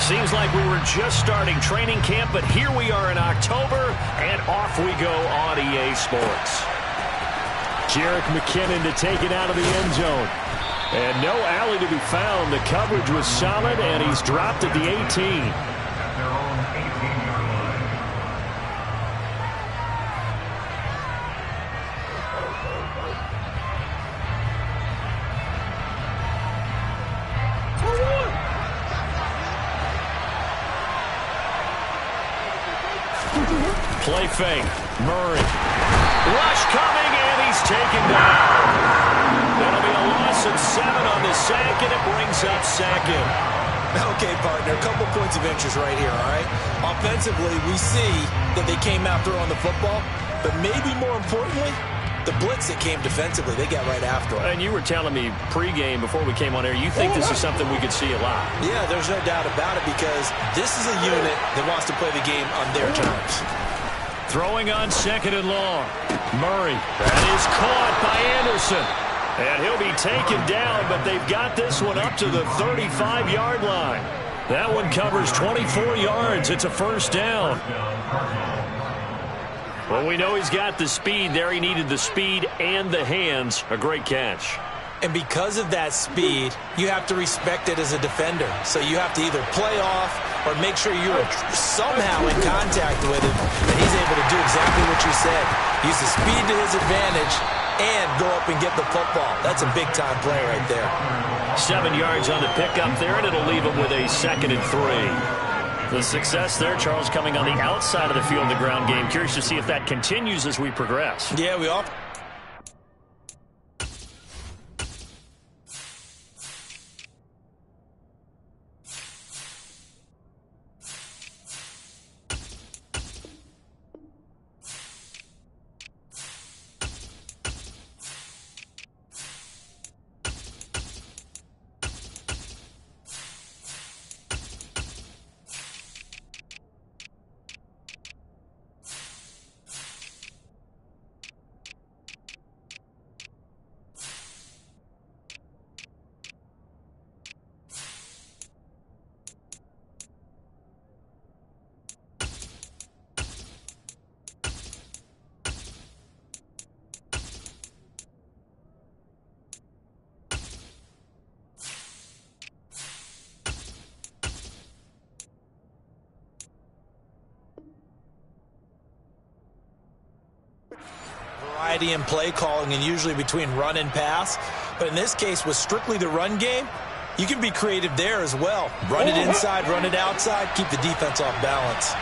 Seems like we were just starting training camp, but here we are in October, and off we go on EA Sports. Jerick McKinnon to take it out of the end zone. And no alley to be found. The coverage was solid, and he's dropped at the 18. Play fake. Murray. Rush coming, and he's taken down. That'll be a loss of 7 on the sack, and it brings up second. Okay, partner, a couple points of interest right here, all right? Offensively, we see that they came after on the football, but maybe more importantly, the blitz that came defensively, they got right after it. And you were telling me pregame before we came on air, you think this is something we could see a lot. Yeah, there's no doubt about it because this is a unit that wants to play the game on their terms. Throwing on second and long. Murray. That is caught by Anderson. And he'll be taken down, but they've got this one up to the 35-yard line. That one covers 24 yards. It's a first down. Well, we know he's got the speed there. He needed the speed and the hands. A great catch. And because of that speed, you have to respect it as a defender. So you have to either play off or make sure you're somehow in contact with him, and he's able to do exactly what you said. Use the speed to his advantage and go up and get the football. That's a big-time play right there. 7 yards on the pickup there, and it'll leave him with a 2nd and 3. The success there, Charles, coming on the outside of the field in the ground game. Curious to see if that continues as we progress. Yeah, we all... variety in play calling and usually between run and pass. But in this case, with strictly the run game, you can be creative there as well. Run it inside, run it outside, keep the defense off balance.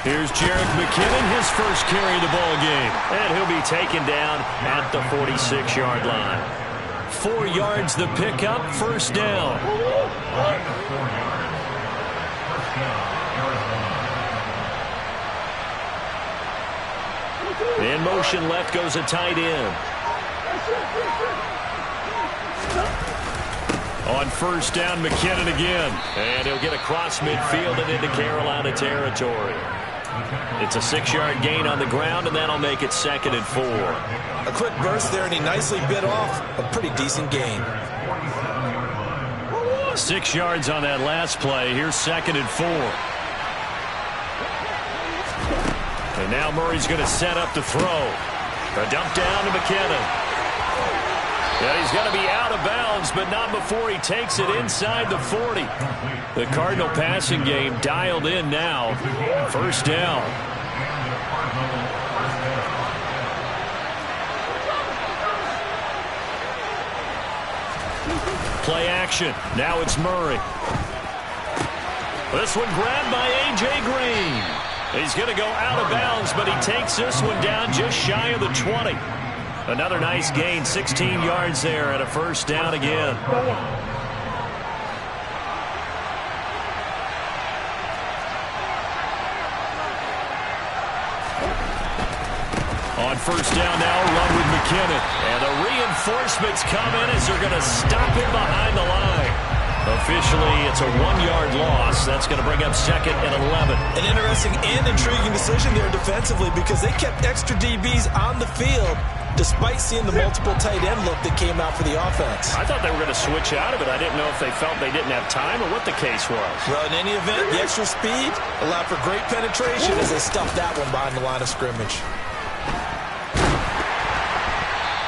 Here's Jerick McKinnon, his first carry of the ball game. And he'll be taken down at the 46-yard line. 4 yards the pickup, first down. In motion left goes a tight end. On first down, McKinnon again. And he'll get across midfield and into Carolina territory. It's a 6-yard gain on the ground, and that'll make it 2nd and 4. A quick burst there, and he nicely bit off a pretty decent gain. 6 yards on that last play. Here's 2nd and 4. And now Murray's going to set up the throw. A dump down to McKinnon. Yeah, he's going to be out of bounds, but not before he takes it inside the 40. The Cardinal passing game dialed in now. First down. Play action. Now it's Murray. This one grabbed by A.J. Green. He's going to go out of bounds, but he takes this one down just shy of the 20. Another nice gain, 16 yards there, and a first down again. On first down now, run with McKinnon. And the reinforcements come in as they're going to stop him behind the line. Officially, it's a 1-yard loss. That's going to bring up 2nd and 11. An interesting and intriguing decision there defensively because they kept extra DBs on the field. despite seeing the multiple tight end look that came out for the offense. I thought they were going to switch out of it. I didn't know if they felt they didn't have time or what the case was. Well, in any event, the extra speed allowed for great penetration as they stuffed that one behind the line of scrimmage.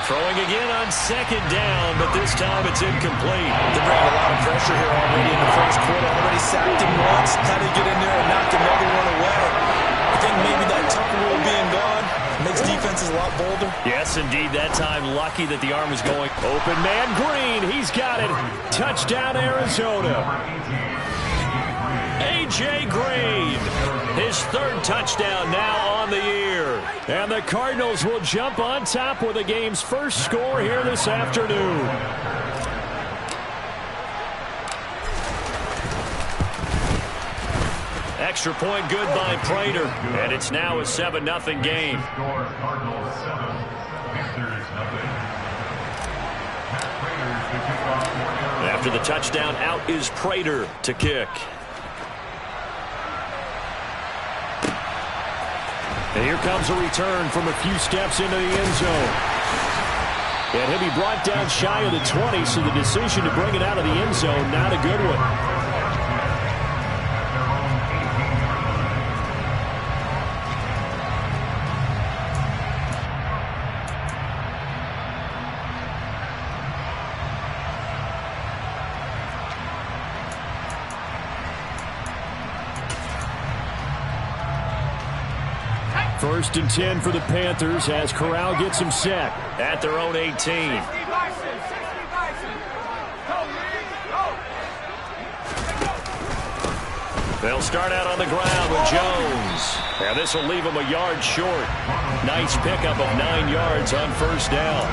Throwing again on second down, but this time it's incomplete. They're bringing a lot of pressure here already in the first quarter. Already sacked him once. Had to get in there and knock another one away. I think maybe that Tucker rule being gone makes defenses a lot bolder. Yes, indeed. That time, lucky that the arm was going. Open man, Green. He's got it. Touchdown, Arizona. A.J. Green, his third touchdown now on the year. And the Cardinals will jump on top with the game's first score here this afternoon. Extra point good by Prater, and it's now a 7-0 game. After the touchdown, out is Prater to kick. And here comes a return from a few steps into the end zone. And he'll be brought down shy of the 20, so the decision to bring it out of the end zone, not a good one. First and 10 for the Panthers as Corral gets him set at their own 18. They'll start out on the ground with Jones. And this will leave him a yard short. Nice pickup of 9 yards on first down.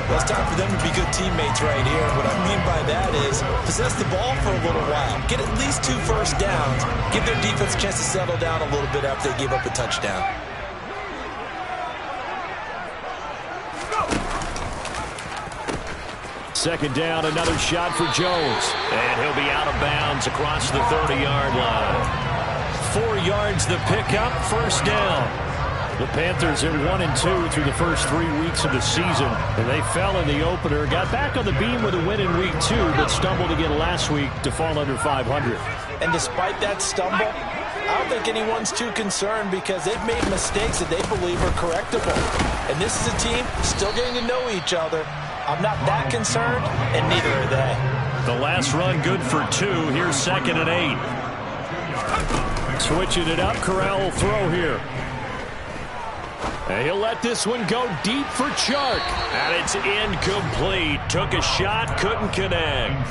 Well, it's time for them to be good teammates right here. What I mean by that is possess the ball for a little while. Get at least 2 first downs. Give their defense a chance to settle down a little bit after they give up a touchdown. Second down, another shot for Jones. And he'll be out of bounds across the 30-yard line. 4 yards the pickup, first down. The Panthers are 1-2 through the first 3 weeks of the season. And they fell in the opener, got back on the beam with a win in week 2, but stumbled again last week to fall under 500. And despite that stumble, I don't think anyone's too concerned because they've made mistakes that they believe are correctable. And this is a team still getting to know each other. I'm not that concerned, and neither are they. The last run good for 2. Here's 2nd and 8. Switching it up, Corral will throw here. And he'll let this one go deep for Chark. And it's incomplete. Took a shot, couldn't connect.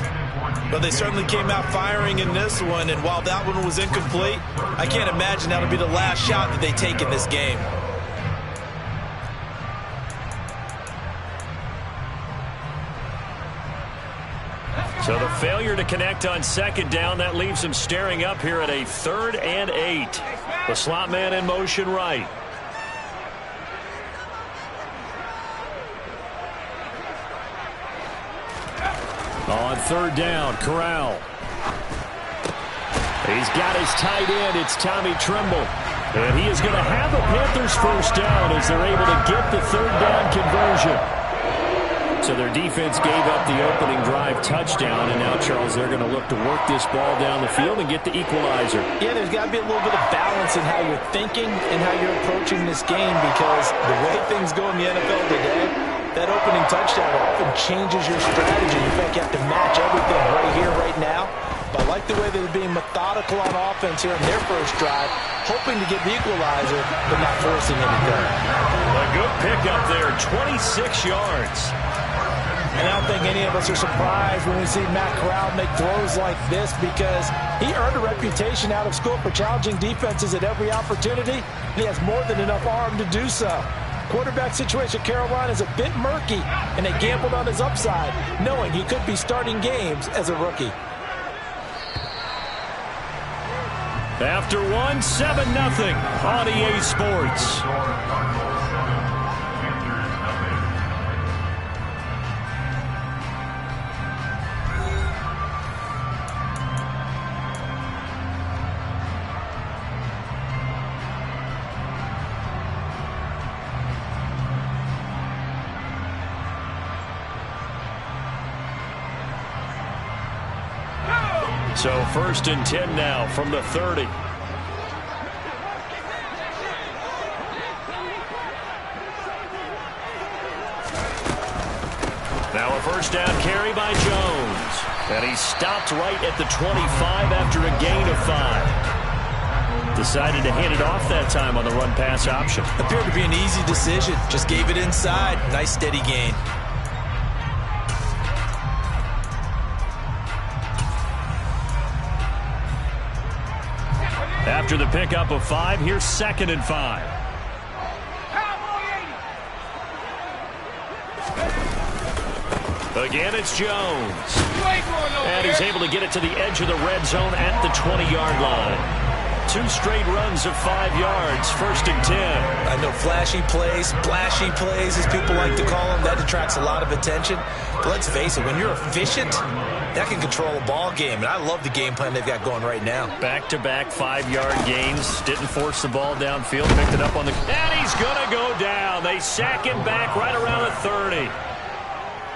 But they certainly came out firing in this one, and while that one was incomplete, I can't imagine that'll be the last shot that they take in this game. So the failure to connect on second down, that leaves him staring up here at a 3rd and 8. The slot man in motion right. On 3rd down, Corral. He's got his tight end. It's Tommy Tremble. And he is going to have the Panthers first down as they're able to get the 3rd down conversion. So their defense gave up the opening drive touchdown, and now, Charles, they're going to look to work this ball down the field and get the equalizer. Yeah, there's got to be a little bit of balance in how you're thinking and how you're approaching this game because the way things go in the NFL today, that opening touchdown often changes your strategy. In fact, you have to match everything right here, right now. But I like the way they're being methodical on offense here in their first drive, hoping to get the equalizer, but not forcing anything. A good pickup there, 26 yards. And I don't think any of us are surprised when we see Matt Corral make throws like this because he earned a reputation out of school for challenging defenses at every opportunity. He has more than enough arm to do so. Quarterback situation at Carolina is a bit murky, and they gambled on his upside, knowing he could be starting games as a rookie. After 7-0 on EA Sports. So 1st and 10 now from the 30. Now a first down carry by Jones. And he stopped right at the 25 after a gain of 5. Decided to hand it off that time on the run-pass option. Appeared to be an easy decision. Just gave it inside. Nice steady gain. After the pickup of 5, here's 2nd and 5. Again, it's Jones. And he's able to get it to the edge of the red zone at the 20-yard line. 2 straight runs of 5 yards, 1st and 10. I know flashy plays, splashy plays, as people like to call them, that attracts a lot of attention. But let's face it, when you're efficient, that can control a ball game. And I love the game plan they've got going right now. Back-to-back 5-yard gains. Didn't force the ball downfield. Picked it up on the... And he's going to go down. They sack him back right around the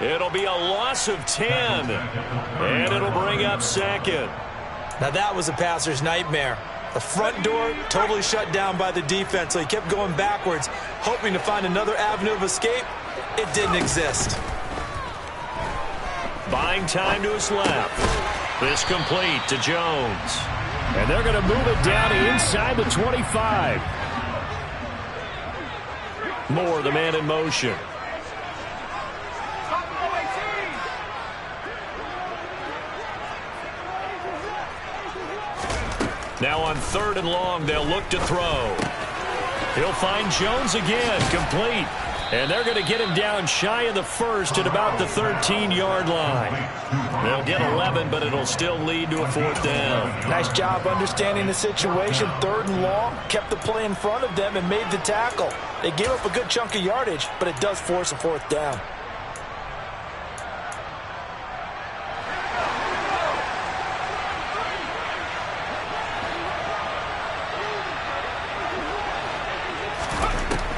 30. It'll be a loss of 10. And it'll bring up 2nd. Now that was a passer's nightmare. The front door totally shut down by the defense, so he kept going backwards, hoping to find another avenue of escape. It didn't exist. Buying time to his left. This complete to Jones. And they're going to move it down inside the 25. Moore, the man in motion. Now on 3rd and long, they'll look to throw. He'll find Jones again, complete. And they're going to get him down shy of the 1st at about the 13-yard line. They'll get 11, but it'll still lead to a 4th down. Nice job understanding the situation. 3rd and long, kept the play in front of them and made the tackle. They gave up a good chunk of yardage, but it does force a 4th down.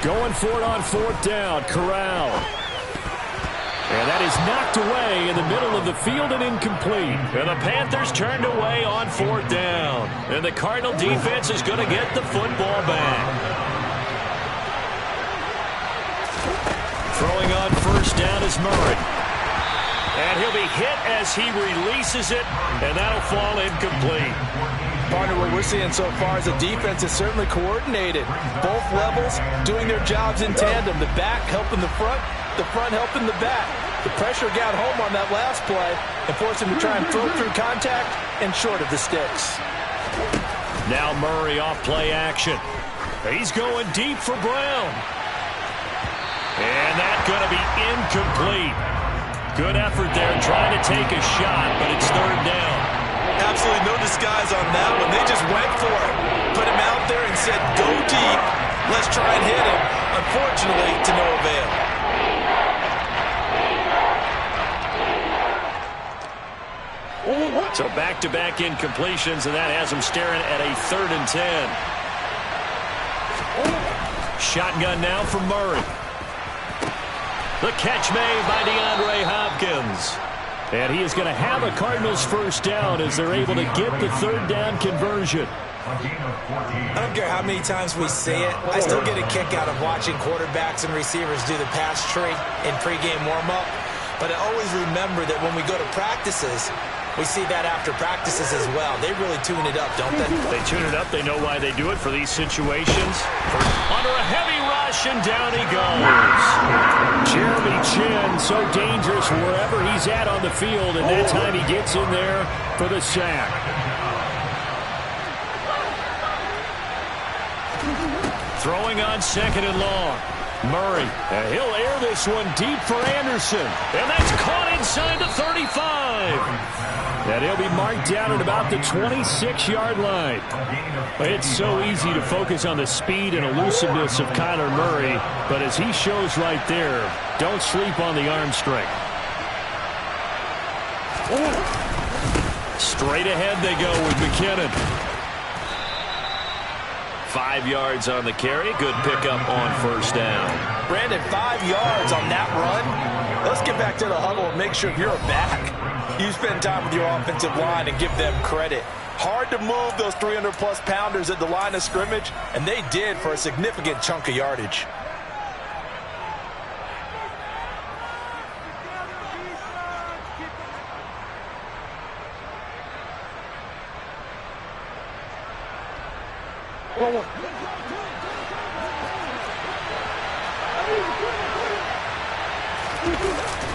Going for it on 4th down. Corral. And that is knocked away in the middle of the field and incomplete. And the Panthers turned away on 4th down. And the Cardinal defense is going to get the football back. Throwing on 1st down is Murray. And he'll be hit as he releases it. And that'll fall incomplete. Partner, what we're seeing so far is the defense is certainly coordinated. Both levels doing their jobs in tandem. The back helping the front helping the back. The pressure got home on that last play and forced him to try and throw through contact and short of the sticks. Now Murray off play action. He's going deep for Brown. And that's going to be incomplete. Good effort there trying to take a shot, but it's 3rd down. Absolutely no disguise on that one. They just went for it. Put him out there and said, go deep. Let's try and hit him. Unfortunately, to no avail. So back-to-back incompletions, and that has him staring at a 3rd and 10. Shotgun now from Murray. The catch made by DeAndre Hopkins. And he is going to have a Cardinals 1st down as they're able to get the 3rd down conversion. I don't care how many times we see it. I still get a kick out of watching quarterbacks and receivers do the pass tree in pregame warm-up. But I always remember that when we go to practices, we see that after practices as well. They really tune it up, don't they? They tune it up. They know why they do it for these situations. Under a heavy rush, and down he goes. Jeremy Chin, so dangerous wherever he's at on the field, and that time he gets in there for the sack. Throwing on 2nd and long. Murray, and he'll air this one deep for Anderson. And that's caught inside the 35. And he'll be marked down at about the 26-yard line. It's so easy to focus on the speed and elusiveness of Kyler Murray, but as he shows right there, don't sleep on the arm strength. Straight ahead they go with McKinnon. 5 yards on the carry. Good pickup on 1st down. Brandon, 5 yards on that run. Let's get back to the huddle and make sure you're back. You spend time with your offensive line and give them credit. Hard to move those 300-plus pounders at the line of scrimmage, and they did for a significant chunk of yardage.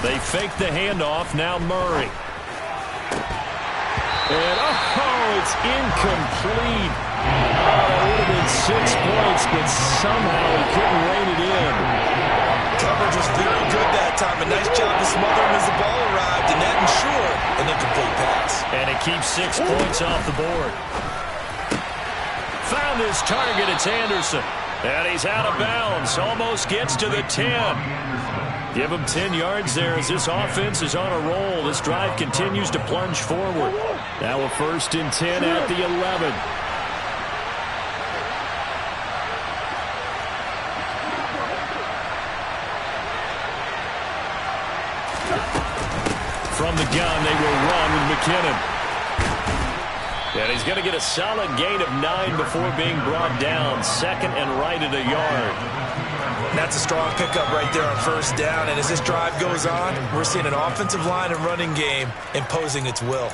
They fake the handoff. Now Murray. And, it's incomplete. That would have been 6 points, but somehow he couldn't rein it in. Coverage was very good that time. A nice job to smother him as the ball arrived, and that ensured an incomplete pass. And it keeps 6 points off the board. Found his target. It's Anderson. And he's out of bounds. Almost gets to the 10. Give him 10 yards there as this offense is on a roll. This drive continues to plunge forward. Now a 1st and 10 at the 11. From the gun, they will run with McKinnon. And he's going to get a solid gain of 9 before being brought down. 2nd and right at a yard. That's a strong pickup right there on 1st down. And as this drive goes on, we're seeing an offensive line and running game imposing its will.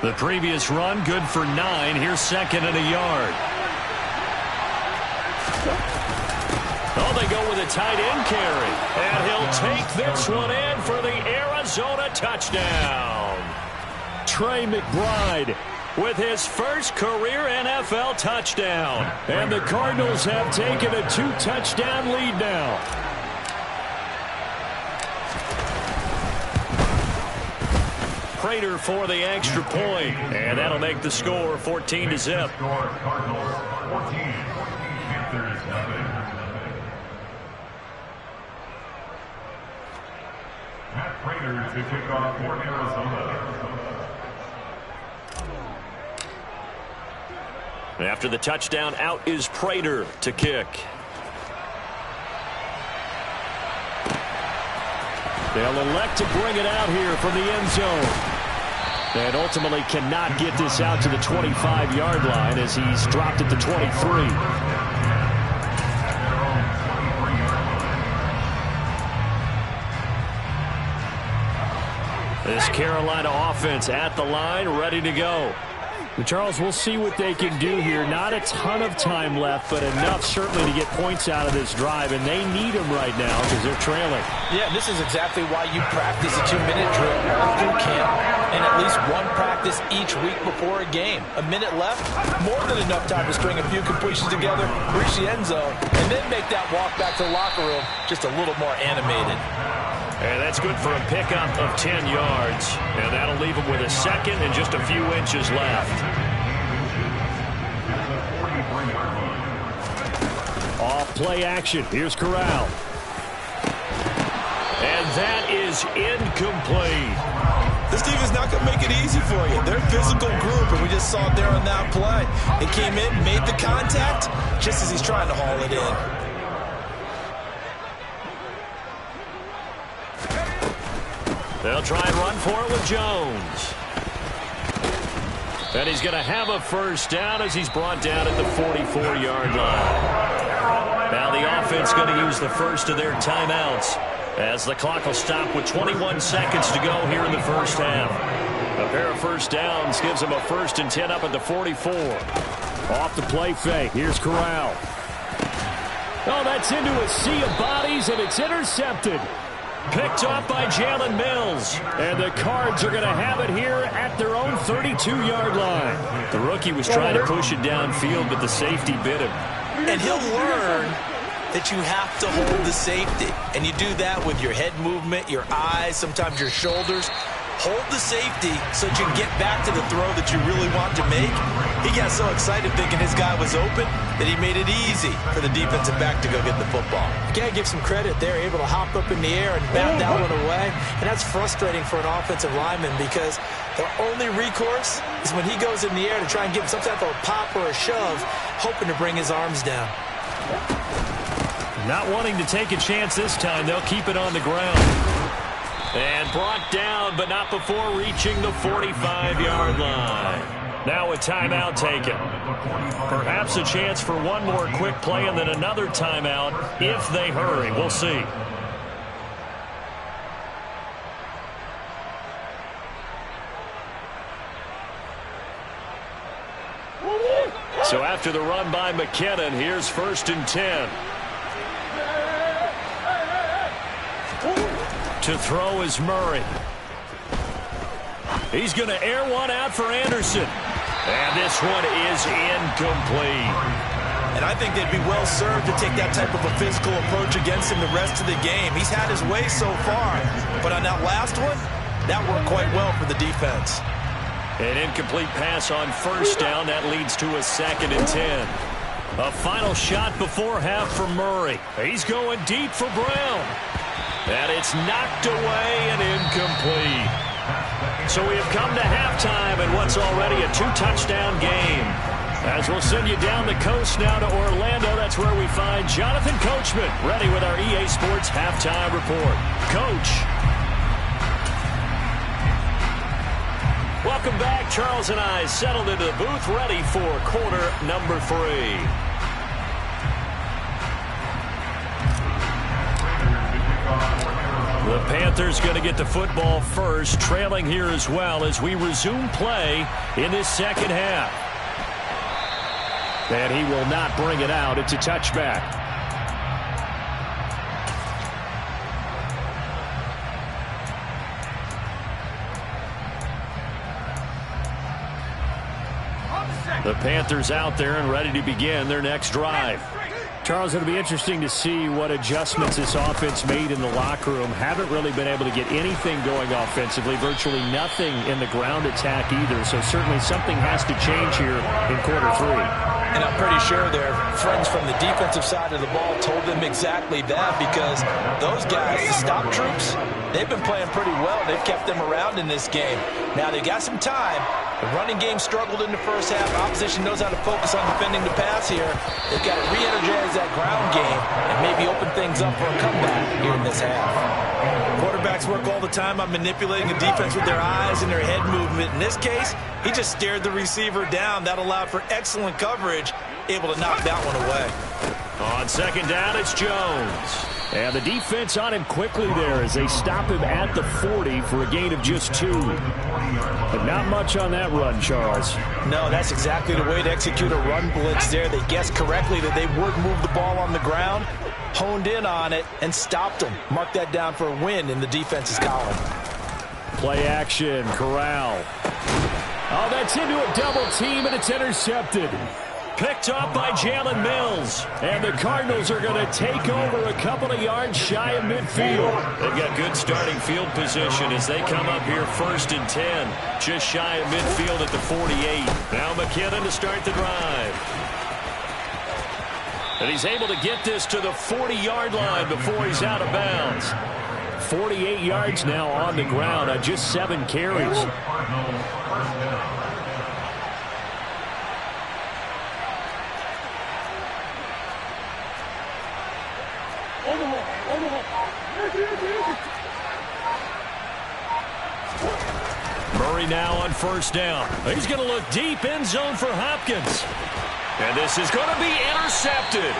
The previous run, good for 9. Here's 2nd and a yard. Oh, they go with a tight end carry. And he'll take this one in for the Arizona touchdown. Trey McBride with his first career NFL touchdown. And the Cardinals have taken a 2-touchdown lead now. Prater for the extra point. And that'll make the score 14-0. Matt Prater to kick off for Arizona. After the touchdown, out is Prater to kick. They'll elect to bring it out here from the end zone. And ultimately cannot get this out to the 25-yard line as he's dropped at the 23. This Carolina offense at the line, ready to go. Charles, we'll see what they can do here. Not a ton of time left, but enough certainly to get points out of this drive, and they need them right now because they're trailing. Yeah, this is exactly why you practice a 2-minute drill all through camp and at least one practice each week before a game. A minute left, more than enough time to string a few completions together, reach the end zone, and then make that walk back to the locker room just a little more animated. And that's good for a pickup of 10 yards. And that'll leave him with a 2nd and just a few inches left. Off play action. Here's Corral. And that is incomplete. This team is not going to make it easy for you. They're a physical group, and we just saw it there on that play. They came in, made the contact, just as he's trying to haul it in. They'll try and run for it with Jones. And he's going to have a 1st down as he's brought down at the 44-yard line. Now the offense going to use the first of their timeouts as the clock will stop with 21 seconds to go here in the 1st half. A pair of 1st downs gives them a 1st and 10 up at the 44. Off the play fake. Here's Corral. Oh, that's into a sea of bodies, and it's intercepted. Picked off by Jalen Mills. And the Cards are going to have it here at their own 32-yard line. The rookie was trying to push it downfield, but the safety bit him. And he'll learn that you have to hold the safety. And you do that with your head movement, your eyes, sometimes your shoulders. Hold the safety so that you can get back to the throw that you really want to make. He got so excited thinking his guy was open that he made it easy for the defensive back to go get the football. You got to give some credit. They're able to hop up in the air and bat that one away. And that's frustrating for an offensive lineman because their only recourse is when he goes in the air to try and get some type of a pop or a shove, hoping to bring his arms down. Not wanting to take a chance this time. They'll keep it on the ground. And brought down, but not before reaching the 45-yard line. Now a timeout taken. Perhaps a chance for one more quick play and then another timeout if they hurry. We'll see. So after the run by McKinnon, here's 1st and 10. To throw is Murray. He's going to air one out for Anderson. And this one is incomplete. And I think they'd be well served to take that type of a physical approach against him the rest of the game. He's had his way so far, but on that last one, that worked quite well for the defense. An incomplete pass on 1st down. That leads to a 2nd and 10. A final shot before half for Murray. He's going deep for Brown. And it's knocked away and incomplete. So we have come to halftime in what's already a 2-touchdown game. As we'll send you down the coast now to Orlando, that's where we find Jonathan Coachman ready with our EA Sports Halftime Report. Coach. Welcome back. Charles and I settled into the booth ready for quarter number 3. The Panthers going to get the football first, trailing here as well as we resume play in this second half. And he will not bring it out. It's a touchback. The Panthers out there and ready to begin their next drive. Charles, it'll be interesting to see what adjustments this offense made in the locker room. Haven't really been able to get anything going offensively, virtually nothing in the ground attack either. So certainly something has to change here in quarter 3. And I'm pretty sure their friends from the defensive side of the ball told them exactly that, because those guys, the stop troops, they've been playing pretty well. They've kept them around in this game. Now they got some time. The running game struggled in the first half. Opposition knows how to focus on defending the pass here. They've got to re-energize that ground game and maybe open things up for a comeback here in this half. Quarterbacks work all the time on manipulating the defense with their eyes and their head movement. In this case, he just stared the receiver down. That allowed for excellent coverage, able to knock that one away. On 2nd down, it's Jones. And the defense on him quickly there as they stop him at the 40 for a gain of just 2. But not much on that run, Charles. No, that's exactly the way to execute a run blitz there. They guessed correctly that they would move the ball on the ground, honed in on it, and stopped them. Mark that down for a win in the defense's column. Play action, Corral. Oh, that's into a double team, and it's intercepted. Picked up by Jalen Mills. And the Cardinals are going to take over a couple of yards shy of midfield. They've got good starting field position as they come up here 1st and 10. Just shy of midfield at the 48. Now McKinnon to start the drive. And he's able to get this to the 40-yard line before he's out of bounds. 48 yards now on the ground on just 7 carries. Murray now on 1st down. He's going to look deep, end zone for Hopkins. And this is going to be intercepted.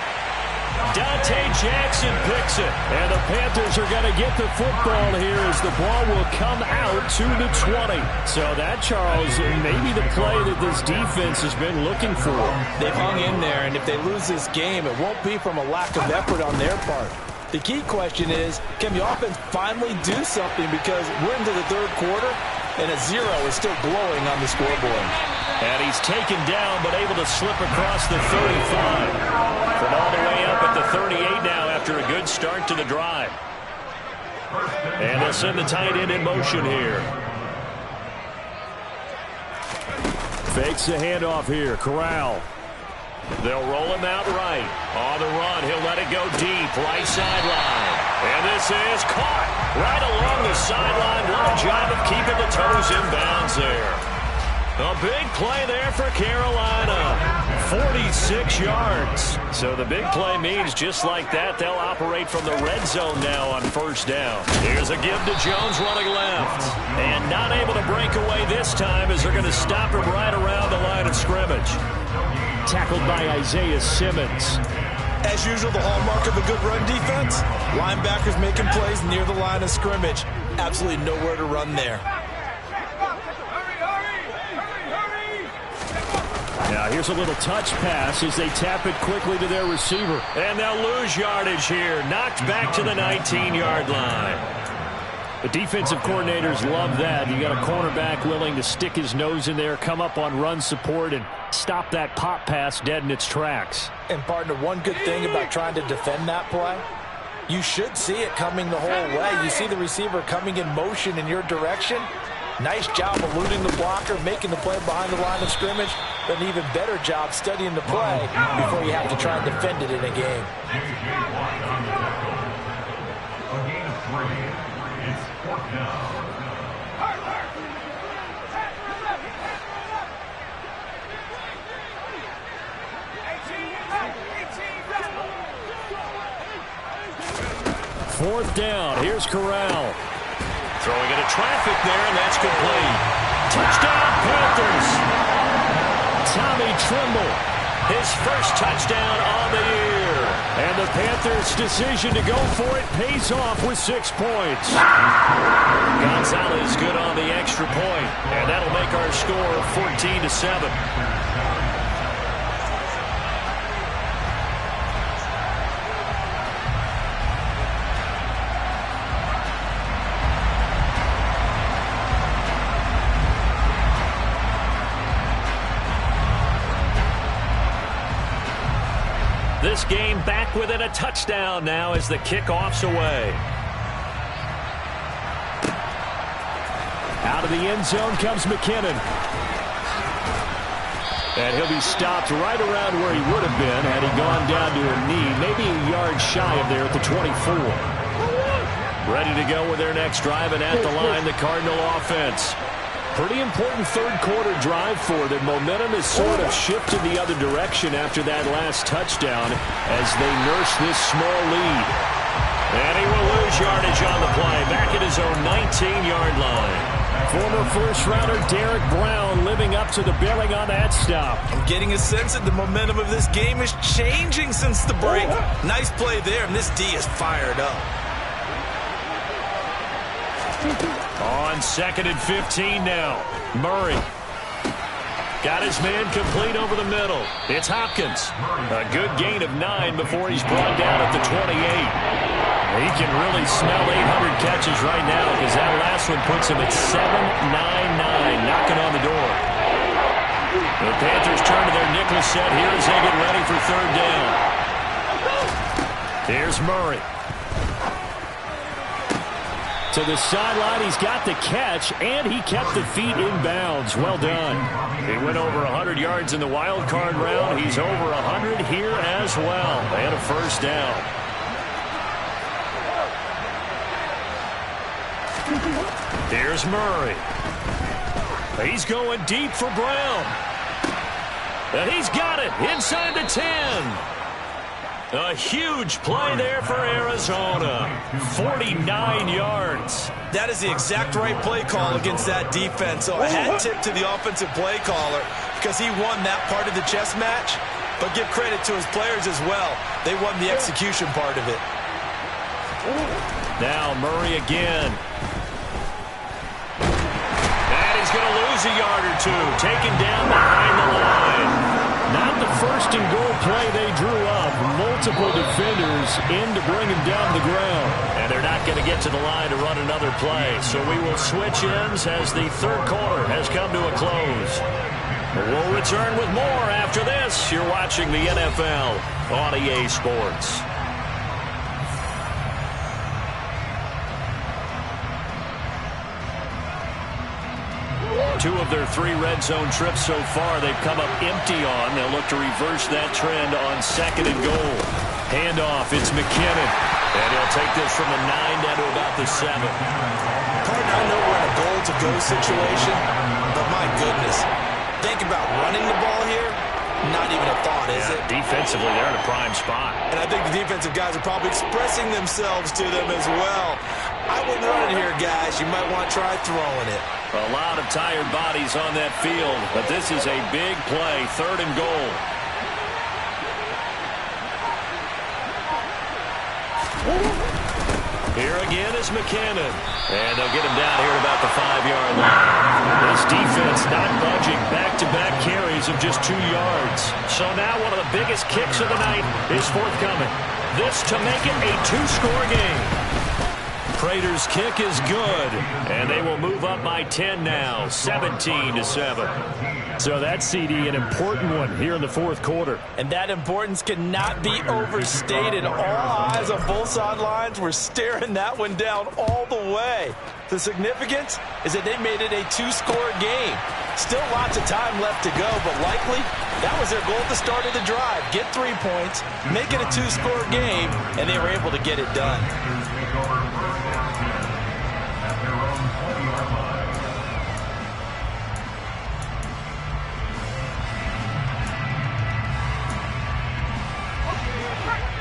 Dante Jackson picks it. And the Panthers are going to get the football here as the ball will come out to the 20. So that, Charles, may be the play that this defense has been looking for. They've hung in there, and if they lose this game, it won't be from a lack of effort on their part. The key question is, can the offense finally do something, because we're into the 3rd quarter, and a 0 is still glowing on the scoreboard. And he's taken down, but able to slip across the 35. From all the way up at the 38 now after a good start to the drive. And they'll send the tight end in motion here. Fakes the handoff here. Corral. They'll roll him out right. On the run, he'll let it go deep. Right sideline. And this is caught right along the sideline. What a job of keeping the toes in bounds there. A big play there for Carolina. 46 yards. So the big play means just like that, they'll operate from the red zone now on first down. Here's a give to Jones running left. And not able to break away this time as they're going to stop him right around the line of scrimmage. Tackled by Isaiah Simmons. As usual, the hallmark of a good run defense, linebackers making plays near the line of scrimmage. Absolutely nowhere to run there. Now here's a little touch pass as they tap it quickly to their receiver. And they'll lose yardage here. Knocked back to the 19-yard line. The defensive coordinators love that. You got a cornerback willing to stick his nose in there, come up on run support, and stop that pop pass dead in its tracks. And partner, one good thing about trying to defend that play, you should see it coming the whole way. You see the receiver coming in motion in your direction. Nice job eluding the blocker, making the play behind the line of scrimmage. But an even better job studying the play before you have to try and defend it in a game. Fourth down. Here's Corral. Throwing into traffic there, and that's complete. Touchdown, Panthers. Tommy Tremble. His first touchdown on the year. And the Panthers' decision to go for it pays off with 6 points. Gonzalez good on the extra point, and that'll make our score 14-7. This game back within a touchdown now as the kickoff's away. Out of the end zone comes McKinnon. And he'll be stopped right around where he would have been had he gone down to a knee, maybe a yard shy of there at the 24. Ready to go with their next drive, and at the line, the Cardinal offense. Pretty important third quarter drive for them. Momentum has sort of shifted the other direction after that last touchdown as they nurse this small lead. And he will lose yardage on the play, back at his own 19-yard line. Former first-rounder Derek Brown living up to the billing on that stop. I'm getting a sense that the momentum of this game is changing since the break. Nice play there, and this D is fired up. On 2nd and 15 now. Murray. Got his man complete over the middle. It's Hopkins. A good gain of 9 before he's brought down at the 28. He can really smell 800 catches right now because that last one puts him at 799, knocking on the door. The Panthers turn to their nickel set here as they get ready for third down. Here's Murray. To the sideline, he's got the catch, and he kept the feet in bounds. Well done. He went over 100 yards in the wild card round. He's over 100 here as well. And a first down. Here's Murray. He's going deep for Brown. And he's got it inside the 10. A huge play there for Arizona. 49 yards. That is the exact right play call against that defense. So a hat tip to the offensive play caller because he won that part of the chess match. But give credit to his players as well. They won the execution part of it. Now Murray again. And he's going to lose a yard or two. Taken down behind the line. Not the first and goal play they drew up. Multiple defenders in to bring him down the ground. And they're not going to get to the line to run another play. So we will switch ends as the third quarter has come to a close. We'll return with more after this. You're watching the NFL on EA Sports. Two of their 3 red zone trips so far they've come up empty on. They'll look to reverse that trend on 2nd and goal. Handoff, it's McKinnon. And he'll take this from the 9 down to about the 7. Partner, I know we're in a goal-to-go situation, but my goodness. Think about running the ball here. Not even a thought, is it? Defensively, they're in a prime spot. And I think the defensive guys are probably expressing themselves to them as well. I wouldn't run it here, guys. You might want to try throwing it. A lot of tired bodies on that field, but this is a big play, 3rd and goal. Here again is McKinnon. And they'll get him down here at about the 5-yard line. This defense not budging. Back-to-back carries of just 2 yards. So now one of the biggest kicks of the night is forthcoming. This to make it a 2-score game. Prater's kick is good, and they will move up by 10 now, 17-7. So that's, CD, an important one here in the 4th quarter. And that importance cannot be overstated. All eyes on both sidelines were staring that one down all the way. The significance is that they made it a 2-score game. Still lots of time left to go, but likely that was their goal at the start of the drive. Get 3 points, make it a 2-score game, and they were able to get it done.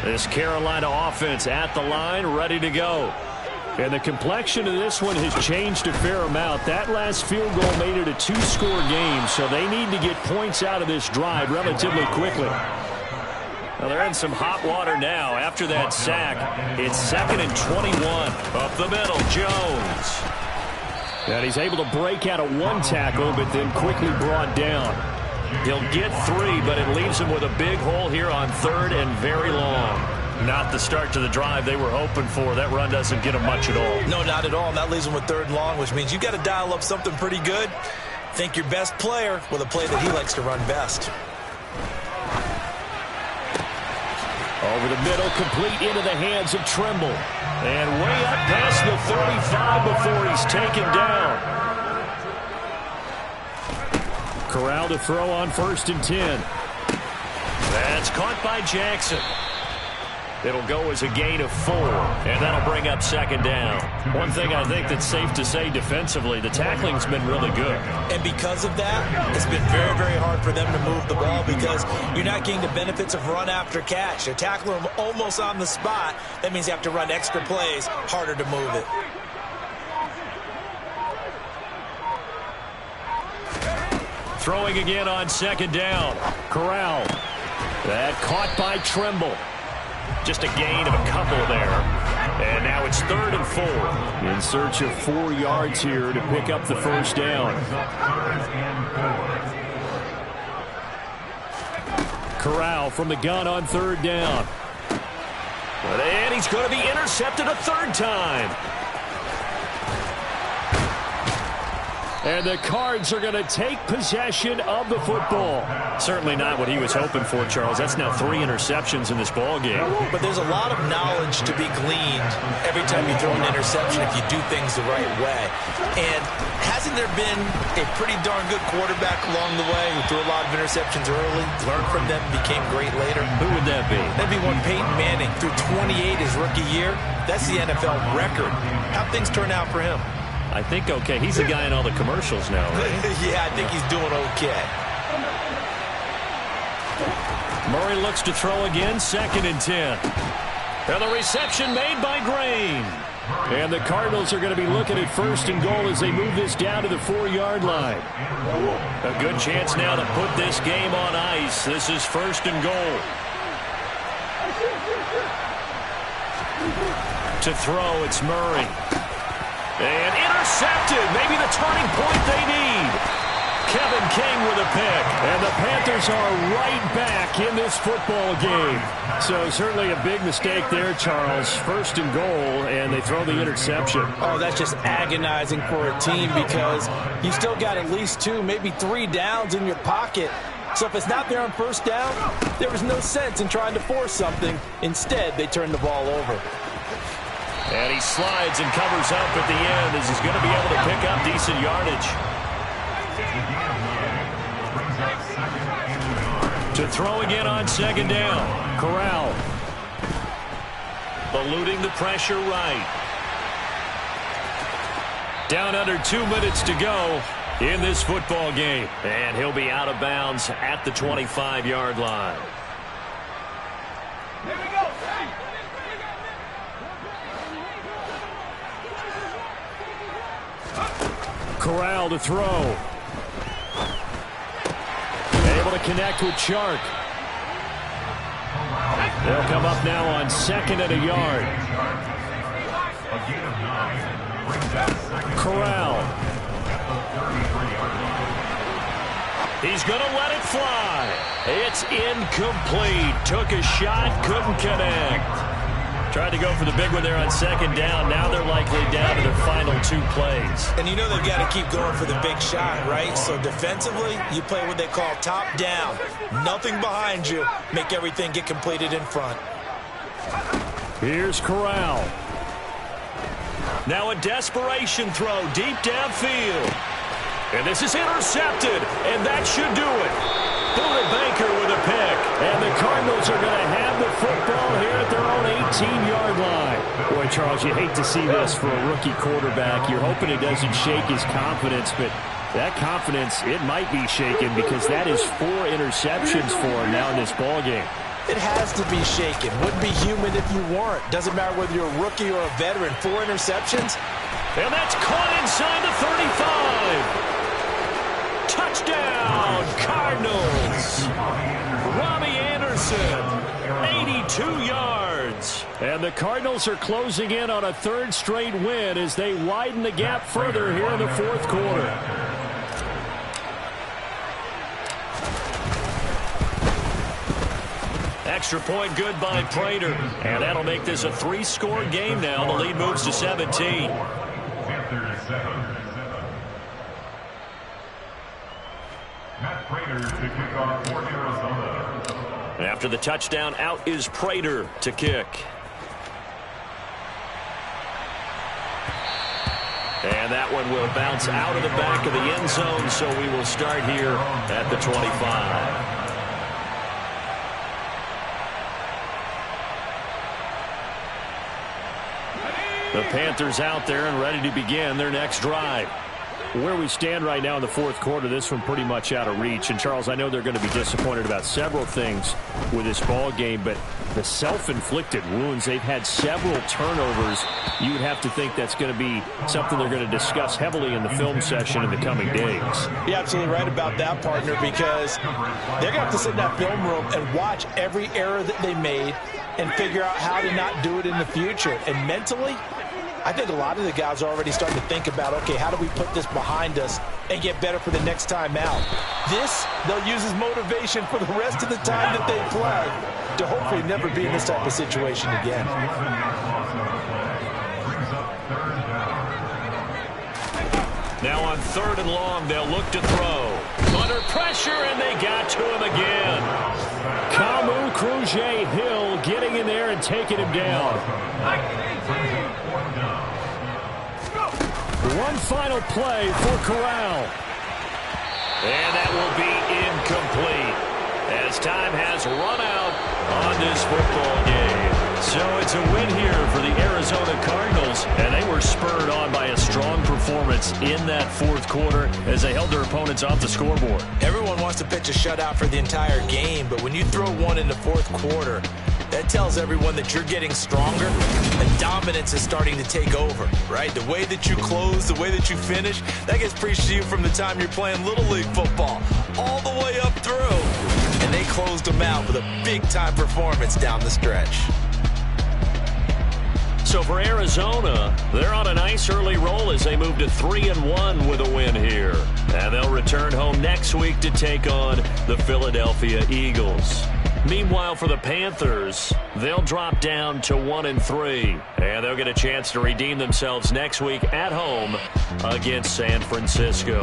This Carolina offense at the line, ready to go. And the complexion of this one has changed a fair amount. That last field goal made it a 2-score game, so they need to get points out of this drive relatively quickly. Well, they're in some hot water now. After that sack, it's 2nd and 21. Up the middle, Jones. And he's able to break out of 1 tackle, but then quickly brought down. He'll get 3, but it leaves him with a big hole here on 3rd and very long. Not the start to the drive they were hoping for. That run doesn't get him much at all. No, not at all. And that leaves him with 3rd and long, which means you got to dial up something pretty good. Think your best player with a play that he likes to run best. Over the middle, complete into the hands of Trimble. And way up past the 35 before he's taken down. Corral to throw on 1st and 10. That's caught by Jackson. It'll go as a gain of 4, and that'll bring up 2nd down. One thing I think that's safe to say defensively, the tackling's been really good. And because of that, it's been very, very hard for them to move the ball because you're not getting the benefits of run after catch. They're tackling them almost on the spot. That means you have to run extra plays, harder to move it. Throwing again on 2nd down. Corral. That caught by Trimble. Just a gain of a couple there. And now it's 3rd and 4. In search of 4 yards here to pick up the 1st down. Corral from the gun on 3rd down. And he's going to be intercepted a 3rd time. And the Cards are going to take possession of the football. Certainly not what he was hoping for, Charles. That's now 3 interceptions in this ball game. But there's a lot of knowledge to be gleaned every time you throw an interception if you do things the right way. And hasn't there been a pretty darn good quarterback along the way who threw a lot of interceptions early, learned from them, became great later? Who would that be? That'd be one Peyton Manning. Threw 28 his rookie year. That's the NFL record. How'd things turn out for him? I think okay. He's the guy in all the commercials now, right? Yeah, I think he's doing okay. Murray looks to throw again, 2nd and 10. And the reception made by Grain. And the Cardinals are going to be looking at 1st and goal as they move this down to the 4-yard line. A good chance now to put this game on ice. This is 1st and goal. To throw, it's Murray. And intercepted. Maybe the turning point they need. Kevin King with a pick. And the Panthers are right back in this football game. So certainly a big mistake there, Charles. 1st and goal, and they throw the interception. Oh, that's just agonizing for a team because you still got at least 2, maybe 3 downs in your pocket. So if it's not there on 1st down, there was no sense in trying to force something. Instead, they turn the ball over. And he slides and covers up at the end as he's going to be able to pick up decent yardage. To throw again on 2nd down. Corral. Eluding the pressure right. Down under 2 minutes to go. in this football game. And he'll be out of bounds at the 25-yard line. Here we go. Corral to throw. Able to connect with Chark. They'll come up now on 2nd and a yard. Corral. He's going to let it fly. It's incomplete. Took a shot, couldn't connect. Tried to go for the big one there on 2nd down. Now they're likely down to their final 2 plays. And you know they've got to keep going for the big shot, right? So defensively, you play what they call top down. Nothing behind you. Make everything get completed in front. Here's Corral. Now a desperation throw deep downfield. And this is intercepted, and that should do it. Buda Baker with a pick. And the Cardinals are going to have the football here at their own 18-yard line. Boy, Charles, you hate to see this for a rookie quarterback. You're hoping it doesn't shake his confidence, but that confidence, it might be shaken because that is 4 interceptions for him now in this ballgame. It has to be shaken. Wouldn't be human if you weren't. Doesn't matter whether you're a rookie or a veteran. 4 interceptions. And that's caught inside the 35. Touchdown, Cardinals. Robbie Anderson, 82 yards. And the Cardinals are closing in on a 3rd straight win as they widen the gap further here in the 4th quarter. Extra point good by Prater. And that'll make this a 3-score game now. The lead moves to 17. After the touchdown, out is Prater to kick. And that one will bounce out of the back of the end zone, so we will start here at the 25. The Panthers out there and ready to begin their next drive. Where we stand right now in the 4th quarter, this one pretty much out of reach. And, Charles, I know they're going to be disappointed about several things with this ball game, but the self-inflicted wounds, they've had several turnovers. You would have to think that's going to be something they're going to discuss heavily in the film session in the coming days. You're absolutely right about that, partner, because they're going to have to sit in that film room and watch every error that they made and figure out how to not do it in the future. And mentally, I think a lot of the guys are already starting to think about, okay, how do we put this behind us and get better for the next time out? This, they'll use as motivation for the rest of the time that they play to hopefully never be in this type of situation again. Now on 3rd and long, they'll look to throw. Under pressure, and they got to him again. Kamu Krujay-Hill getting in there and taking him down. One final play for Corral. And that will be incomplete as time has run out on this football game. So it's a win here for the Arizona Cardinals, and they were spurred on by a strong performance in that 4th quarter as they held their opponents off the scoreboard. Everyone wants to pitch a shutout for the entire game, but when you throw one in the 4th quarter, that tells everyone that you're getting stronger and dominance is starting to take over, right? The way that you close, the way that you finish, that gets preached to you from the time you're playing Little League football all the way up through. And they closed them out with a big-time performance down the stretch. So for Arizona, they're on a nice early roll as they move to 3-1 with a win here. And they'll return home next week to take on the Philadelphia Eagles. Meanwhile, for the Panthers, they'll drop down to 1-3. And they'll get a chance to redeem themselves next week at home against San Francisco.